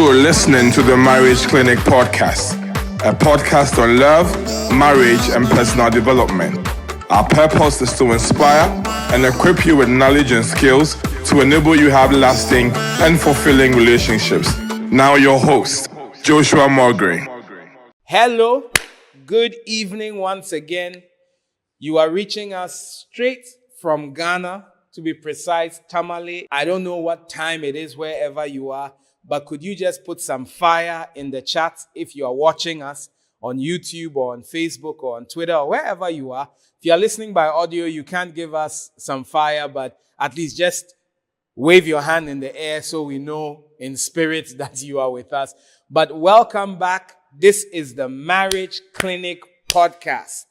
You're listening to the Marriage Clinic podcast, a podcast on love, marriage, and personal development. Our purpose is to inspire and equip you with knowledge and skills to enable you have lasting and fulfilling relationships. Now your host, Joshua Mulgrew. Hello, good evening once again. You are reaching us straight from Ghana, to be precise, Tamale. I don't know what time it is wherever you are, but could you just put some fire in the chat if you are watching us on YouTube or on Facebook or on Twitter or wherever you are. If you are listening by audio, you can't give us some fire, but at least just wave your hand in the air so we know in spirit that you are with us. But welcome back. This is the Marriage Clinic podcast.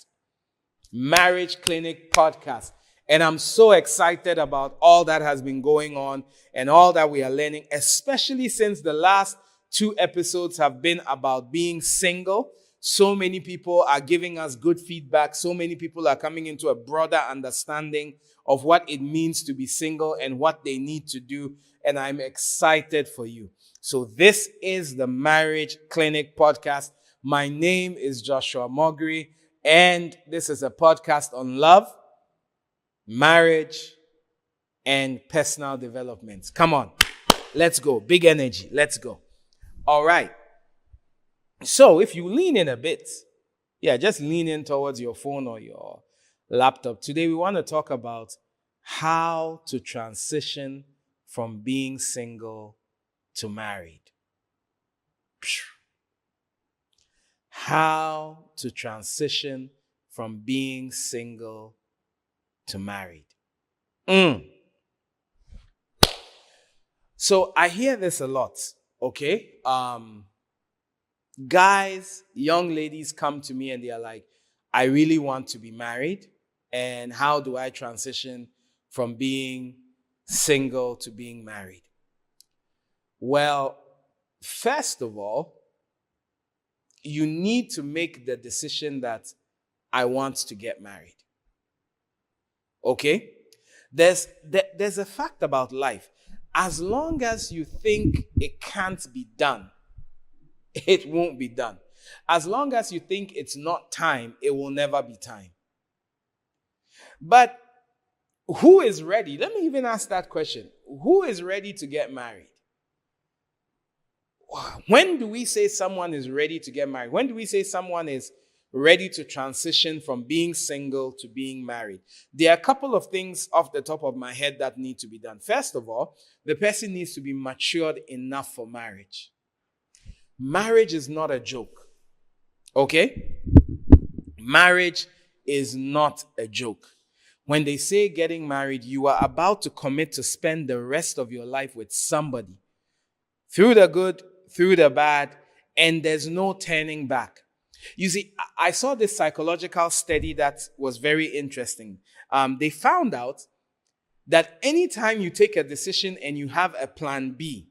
Marriage Clinic podcast. And I'm so excited about all that has been going on and all that we are learning, especially since the last 2 episodes have been about being single. So many people are giving us good feedback. So many people are coming into a broader understanding of what it means to be single and what they need to do. And I'm excited for you. So this is the Marriage Clinic podcast. My name is Joshua Mulgrew, and this is a podcast on love, marriage, and personal development. Come on, let's go. Big energy. Let's go. All right. So if you lean in a bit, just lean in towards your phone or your laptop. Today we want to talk about how to transition from being single to married. How to transition from being single to married. So I hear this a lot, okay? Guys, young ladies come to me and they are like, I really want to be married. And how do I transition from being single to being married? Well, first of all, you need to make the decision that I want to get married. Okay? There's a fact about life. As long as you think it can't be done, it won't be done. As long as you think it's not time, it will never be time. But who is ready? Let me even ask that question. Who is ready to get married? When do we say someone is ready to get married? When do we say someone is ready to transition from being single to being married? There are a couple of things off the top of my head that need to be done. First of all, the person needs to be matured enough for marriage. Marriage is not a joke. Okay? Marriage is not a joke. When they say getting married, you are about to commit to spend the rest of your life with somebody. Through the good, through the bad, and there's no turning back. You see, I saw this psychological study that was very interesting. They found out that anytime you take a decision and you have a plan B,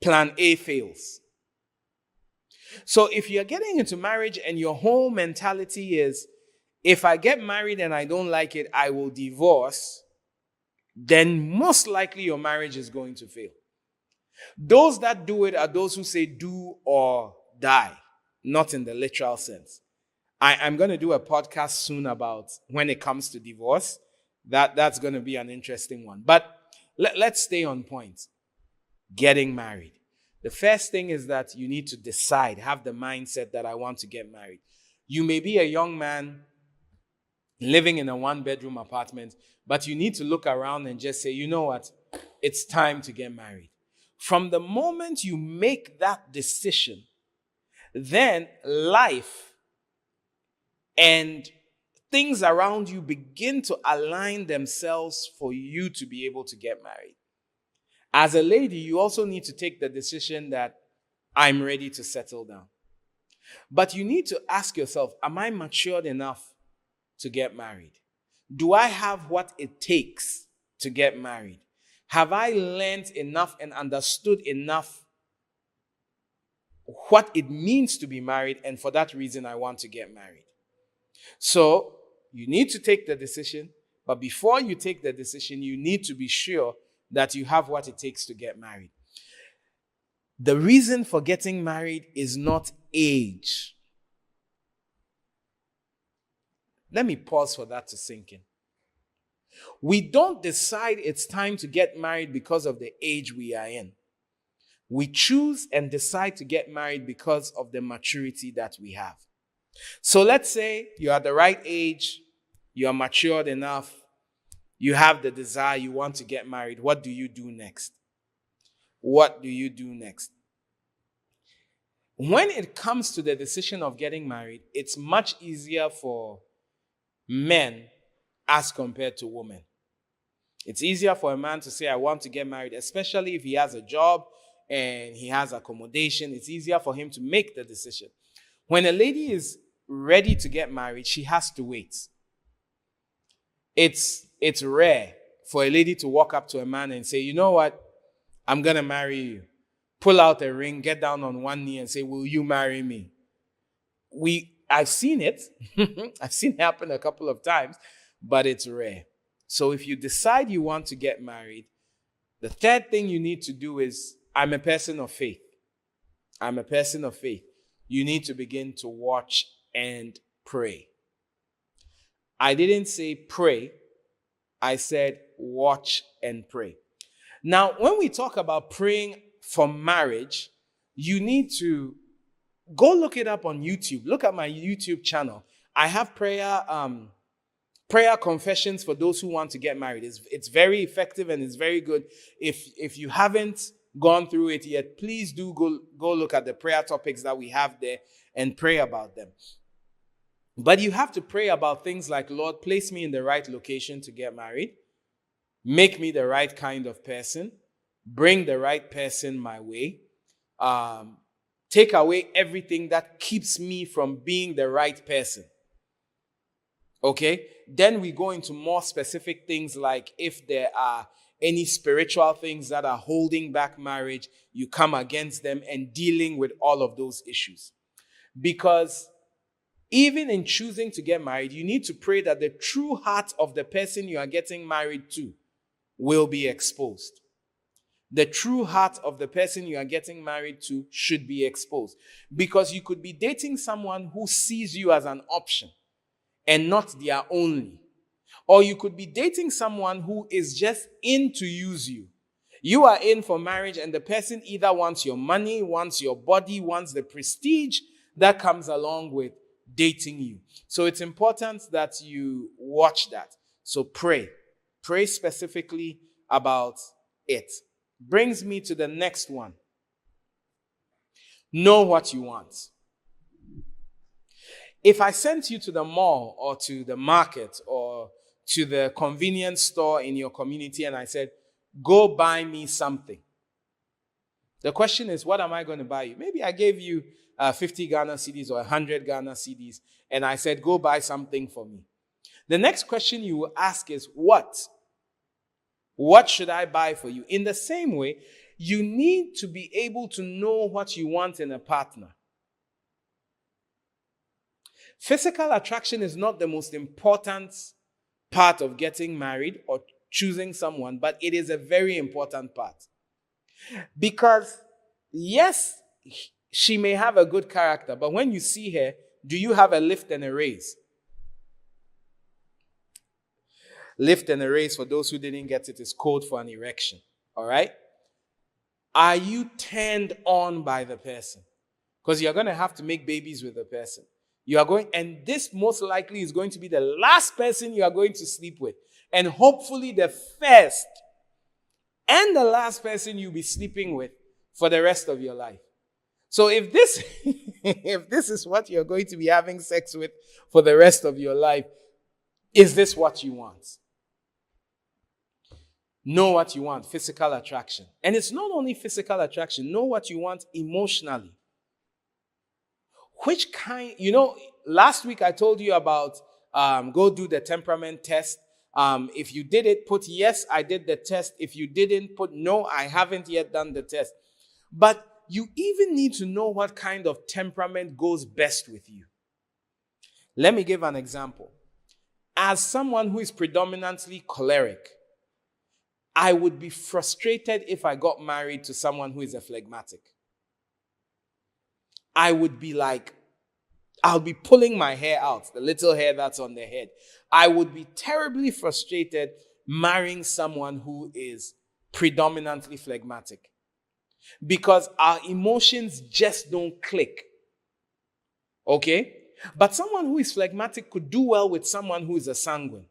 plan A fails. So if you're getting into marriage and your whole mentality is, if I get married and I don't like it, I will divorce, then most likely your marriage is going to fail. Those that do it are those who say do or die, not in the literal sense. I'm going to do a podcast soon about when it comes to divorce. That's going to be an interesting one. But let's stay on point. Getting married. The first thing is that you need to decide, have the mindset that I want to get married. You may be a young man living in a 1-bedroom apartment, but you need to look around and just say, you know what? It's time to get married. From the moment you make that decision, then life and things around you begin to align themselves for you to be able to get married. As a lady, you also need to take the decision that I'm ready to settle down. But you need to ask yourself, am I matured enough to get married? Do I have what it takes to get married? Have I learned enough and understood enough what it means to be married, and for that reason I want to get married? So you need to take the decision, but before you take the decision, you need to be sure that you have what it takes to get married. The reason for getting married is not age. Let me pause for that to sink in. We don't decide it's time to get married because of the age we are in. We choose and decide to get married because of the maturity that we have. So let's say you're at the right age, you are matured enough, you have the desire, you want to get married. What do you do next? What do you do next? When it comes to the decision of getting married, it's much easier for men as compared to women. It's easier for a man to say, I want to get married, especially if he has a job and he has accommodation. It's easier for him to make the decision. When a lady is ready to get married, she has to wait. It's rare for a lady to walk up to a man and say, you know what? I'm going to marry you. Pull out a ring, get down on one knee and say, will you marry me? I've seen it. I've seen it happen a couple of times, but it's rare. So if you decide you want to get married, the third thing you need to do is, I'm a person of faith. I'm a person of faith. You need to begin to watch and pray. I didn't say pray. I said watch and pray. Now, when we talk about praying for marriage, you need to go look it up on YouTube. Look at my YouTube channel. I have prayer confessions for those who want to get married. It's very effective and it's very good. If you haven't gone through it yet, please do go look at the prayer topics that we have there and pray about them. But you have to pray about things like, Lord, place me in the right location to get married. Make me the right kind of person. Bring the right person my way. Take away everything that keeps me from being the right person. Okay? Then we go into more specific things like if there are any spiritual things that are holding back marriage, you come against them and dealing with all of those issues. Because even in choosing to get married, you need to pray that the true heart of the person you are getting married to will be exposed. The true heart of the person you are getting married to should be exposed. Because you could be dating someone who sees you as an option and not their only. Or you could be dating someone who is just in to use you. You are in for marriage and the person either wants your money, wants your body, wants the prestige that comes along with dating you. So it's important that you watch that. So pray. Pray specifically about it. Brings me to the next one. Know what you want. If I sent you to the mall or to the market or to the convenience store in your community and I said, go buy me something. The question is, what am I going to buy you? Maybe I gave you 50 Ghana cedis or 100 Ghana cedis and I said, go buy something for me. The next question you will ask is, what? What should I buy for you? In the same way, you need to be able to know what you want in a partner. Physical attraction is not the most important part of getting married or choosing someone, but it is a very important part. Because, yes, she may have a good character, but when you see her, do you have a lift and a raise? Lift and a raise, for those who didn't get it, is code for an erection. All right? Are you turned on by the person? Because you're going to have to make babies with the person. You are going, and this most likely is going to be the last person you are going to sleep with. And hopefully the first and the last person you'll be sleeping with for the rest of your life. So if this, if this is what you're going to be having sex with for the rest of your life, is this what you want? Know what you want, physical attraction. And it's not only physical attraction, know what you want emotionally. Which kind, last week I told you about go do the temperament test. If you did it, put yes, I did the test. If you didn't, put no, I haven't yet done the test. But you even need to know what kind of temperament goes best with you. Let me give an example. As someone who is predominantly choleric, I would be frustrated if I got married to someone who is a phlegmatic. I would be like, I'll be pulling my hair out, the little hair that's on the head. I would be terribly frustrated marrying someone who is predominantly phlegmatic, because our emotions just don't click. Okay? But someone who is phlegmatic could do well with someone who is a sanguine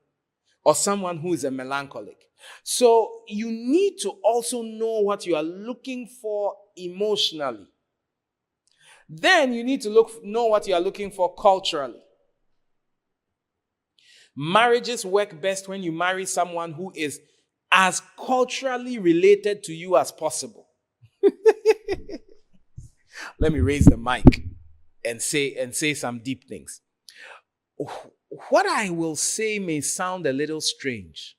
or someone who is a melancholic. So you need to also know what you are looking for emotionally. Then you need to know what you are looking for culturally. Marriages work best when you marry someone who is as culturally related to you as possible. Let me raise the mic and say some deep things. What I will say may sound a little strange,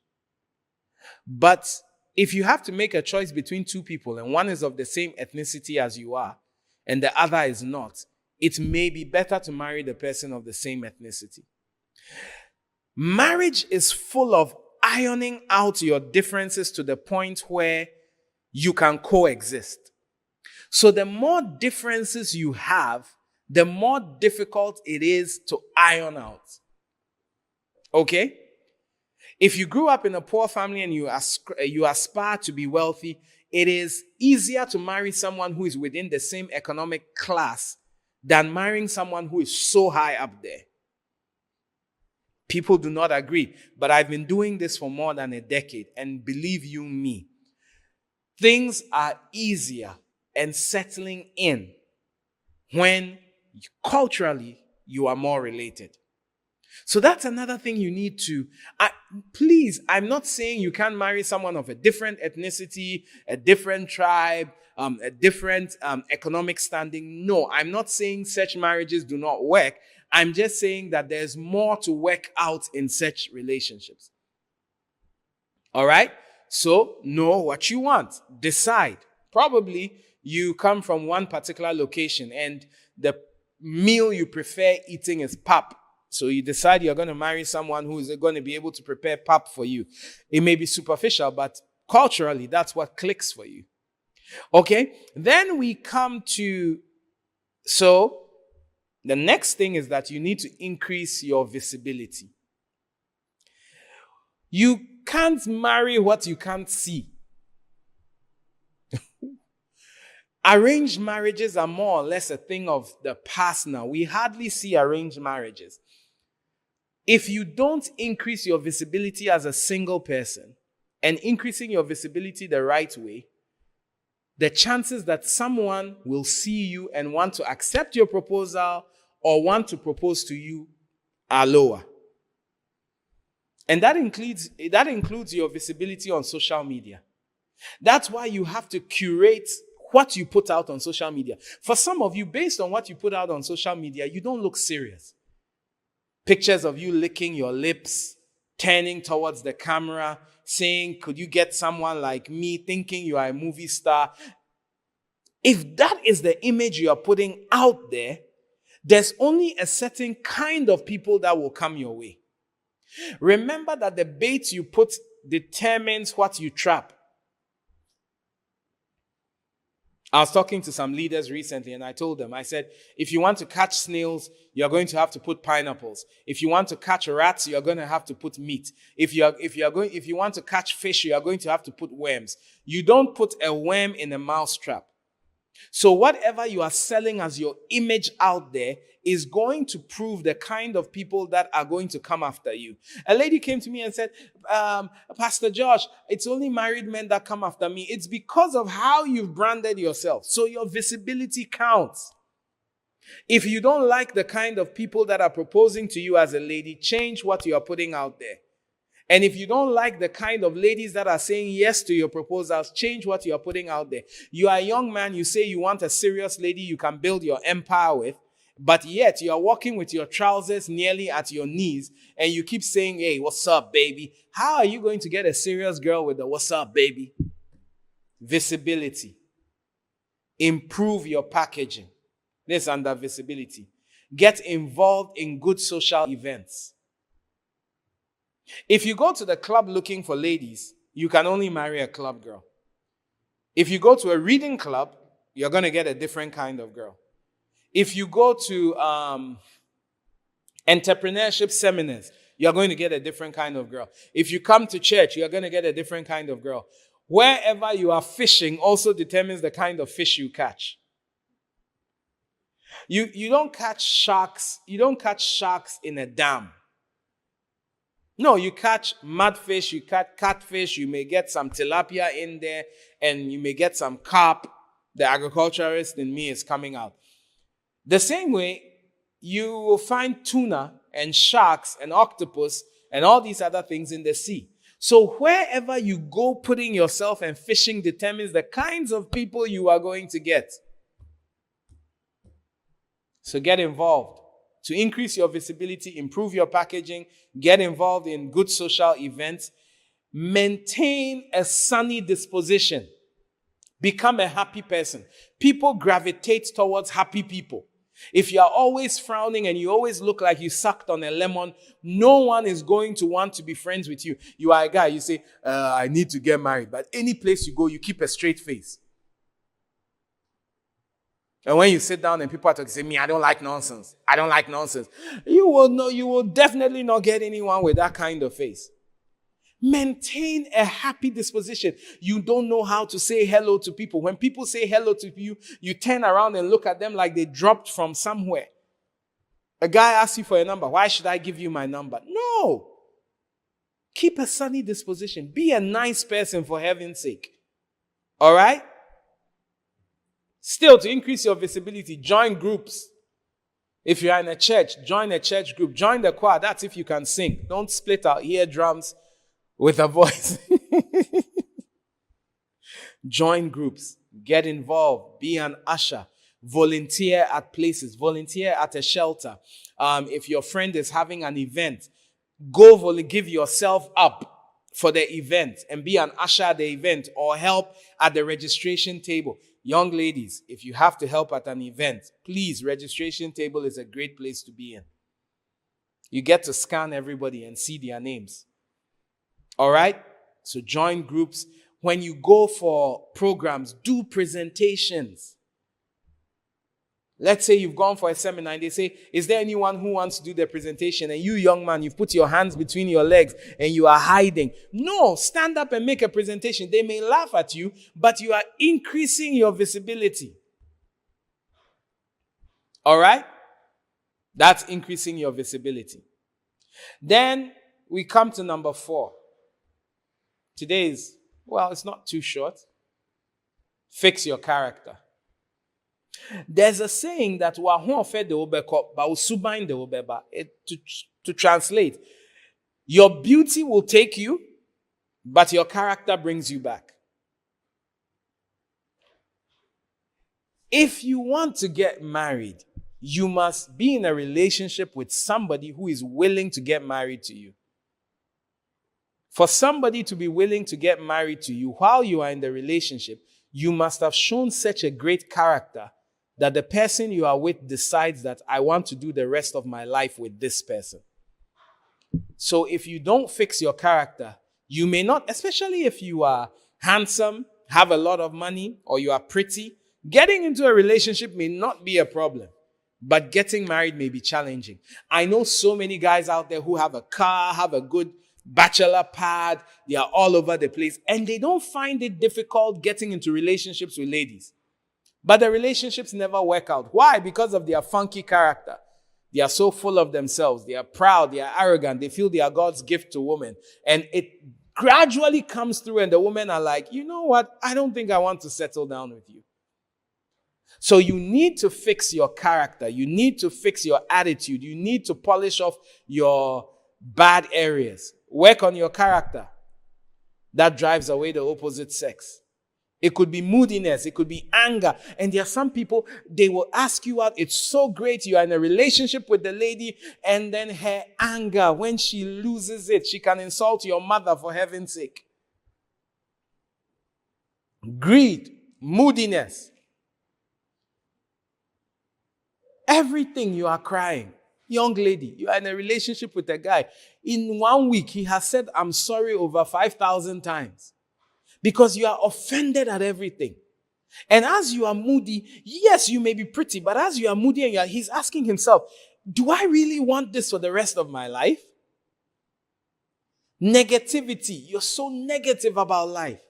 but if you have to make a choice between two people and one is of the same ethnicity as you are and the other is not, it may be better to marry the person of the same ethnicity. Marriage is full of ironing out your differences to the point where you can coexist. So the more differences you have, the more difficult it is to iron out. Okay? If you grew up in a poor family and you aspire to be wealthy, it is easier to marry someone who is within the same economic class than marrying someone who is so high up there. People do not agree, but I've been doing this for more than a decade, and believe you me, things are easier and settling in when culturally you are more related. So that's another thing you need to, please, I'm not saying you can't marry someone of a different ethnicity, a different tribe, a different economic standing. No, I'm not saying such marriages do not work. I'm just saying that there's more to work out in such relationships. All right? So know what you want. Decide. Probably you come from one particular location and the meal you prefer eating is pap. So you decide you're going to marry someone who is going to be able to prepare pap for you. It may be superficial, but culturally, that's what clicks for you. Okay? Then we come to, so the next thing is that you need to increase your visibility. You can't marry what you can't see. Arranged marriages are more or less a thing of the past now. We hardly see arranged marriages. If you don't increase your visibility as a single person and increasing your visibility the right way, the chances that someone will see you and want to accept your proposal or want to propose to you are lower. And that includes your visibility on social media. That's why you have to curate what you put out on social media. For some of you, based on what you put out on social media, you don't look serious. Pictures of you licking your lips, turning towards the camera, saying, could you get someone like me, thinking you are a movie star. If that is the image you are putting out there, there's only a certain kind of people that will come your way. Remember that the bait you put determines what you trap. I was talking to some leaders recently and I told them, I said, if you want to catch snails, you're going to have to put pineapples. If you want to catch rats, you're going to have to put meat. If you want to catch fish, you're going to have to put worms. You don't put a worm in a mouse trap. So whatever you are selling as your image out there is going to prove the kind of people that are going to come after you. A lady came to me and said, Pastor Josh, it's only married men that come after me. It's because of how you've branded yourself. So your visibility counts. If you don't like the kind of people that are proposing to you as a lady, change what you are putting out there. And if you don't like the kind of ladies that are saying yes to your proposals, change what you are putting out there. You are a young man, you say you want a serious lady you can build your empire with, but yet you are walking with your trousers nearly at your knees and you keep saying, hey, what's up, baby? How are you going to get a serious girl with the what's up, baby? Visibility. Improve your packaging. This is under visibility. Get involved in good social events. If you go to the club looking for ladies, you can only marry a club girl. If you go to a reading club, you're going to get a different kind of girl. If you go to entrepreneurship seminars, you're going to get a different kind of girl. If you come to church, you're going to get a different kind of girl. Wherever you are fishing also determines the kind of fish you catch. You don't catch sharks. You don't catch sharks in a dam. No, you catch mudfish, you catch catfish, you may get some tilapia in there, and you may get some carp. The agriculturalist in me is coming out. The same way, you will find tuna and sharks and octopus and all these other things in the sea. So wherever you go, putting yourself and fishing determines the kinds of people you are going to get. So get involved. To increase your visibility, improve your packaging, get involved in good social events, maintain a sunny disposition, become a happy person. People gravitate towards happy people. If you are always frowning and you always look like you sucked on a lemon, no one is going to want to be friends with you. You are a guy, you say, I need to get married. But any place you go, you keep a straight face. And when you sit down and people are talking, say, me, I don't like nonsense. I don't like nonsense. You will definitely not get anyone with that kind of face. Maintain a happy disposition. You don't know how to say hello to people. When people say hello to you, you turn around and look at them like they dropped from somewhere. A guy asks you for a number. Why should I give you my number? No. Keep a sunny disposition. Be a nice person, for heaven's sake. All right? Still, to increase your visibility, join groups. If you are in a church, join a church group. Join the choir. That's if you can sing. Don't split out eardrums with a voice. Join groups. Get involved. Be an usher. Volunteer at places. Volunteer at a shelter. If your friend is having an event, go give yourself up for the event and be an usher at the event or help at the registration table. Young ladies, if you have to help at an event, please, registration table is a great place to be in. You get to scan everybody and see their names. All right? So join groups. When you go for programs, do presentations. Let's say you've gone for a seminar and they say, is there anyone who wants to do the presentation? And you, young man, you've put your hands between your legs and you are hiding. No, stand up and make a presentation. They may laugh at you, but you are increasing your visibility. All right? That's increasing your visibility. Then we come to number 4. Today's, it's not too short. Fix your character. There's a saying that to translate, your beauty will take you, but your character brings you back. If you want to get married, you must be in a relationship with somebody who is willing to get married to you. For somebody to be willing to get married to you while you are in the relationship, you must have shown such a great character that the person you are with decides that I want to do the rest of my life with this person. So if you don't fix your character, you may not, especially if you are handsome, have a lot of money, or you are pretty, getting into a relationship may not be a problem, but getting married may be challenging. I know so many guys out there who have a car, have a good bachelor pad, they are all over the place, and they don't find it difficult getting into relationships with ladies. But the relationships never work out. Why? Because of their funky character. They are so full of themselves. They are proud. They are arrogant. They feel they are God's gift to women. And it gradually comes through and the women are like, you know what? I don't think I want to settle down with you. So you need to fix your character. You need to fix your attitude. You need to polish off your bad areas. Work on your character. That drives away the opposite sex. It could be moodiness. It could be anger. And there are some people, they will ask you out. It's so great. You are in a relationship with the lady. And then her anger, when she loses it, she can insult your mother, for heaven's sake. Greed, moodiness. Everything you are crying. Young lady, you are in a relationship with a guy. In 1 week, he has said, I'm sorry over 5,000 times. Because you are offended at everything. And as you are moody, yes, you may be pretty, but as you are moody and he's asking himself, do I really want this for the rest of my life? Negativity. You're so negative about life.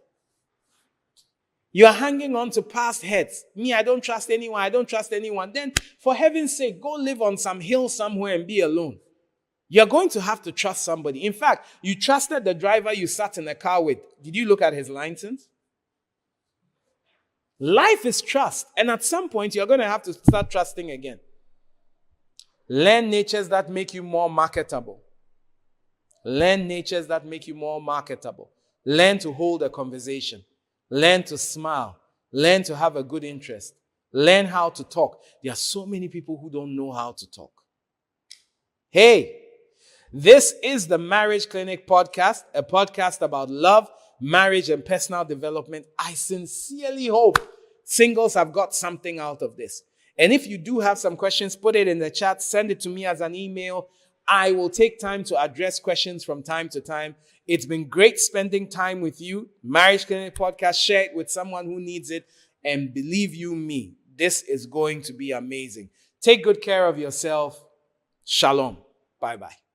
You're hanging on to past hurts. Me, I don't trust anyone. I don't trust anyone. Then, for heaven's sake, go live on some hill somewhere and be alone. You're going to have to trust somebody. In fact, you trusted the driver you sat in the car with. Did you look at his license? Life is trust. And at some point, you're going to have to start trusting again. Learn natures that make you more marketable. Learn natures that make you more marketable. Learn to hold a conversation. Learn to smile. Learn to have a good interest. Learn how to talk. There are so many people who don't know how to talk. Hey, this is the Marriage Clinic Podcast, a podcast about love, marriage, and personal development. I sincerely hope singles have got something out of this. And if you do have some questions, put it in the chat. Send it to me as an email. I will take time to address questions from time to time. It's been great spending time with you. Marriage Clinic Podcast, share it with someone who needs it. And believe you me, this is going to be amazing. Take good care of yourself. Shalom. Bye-bye.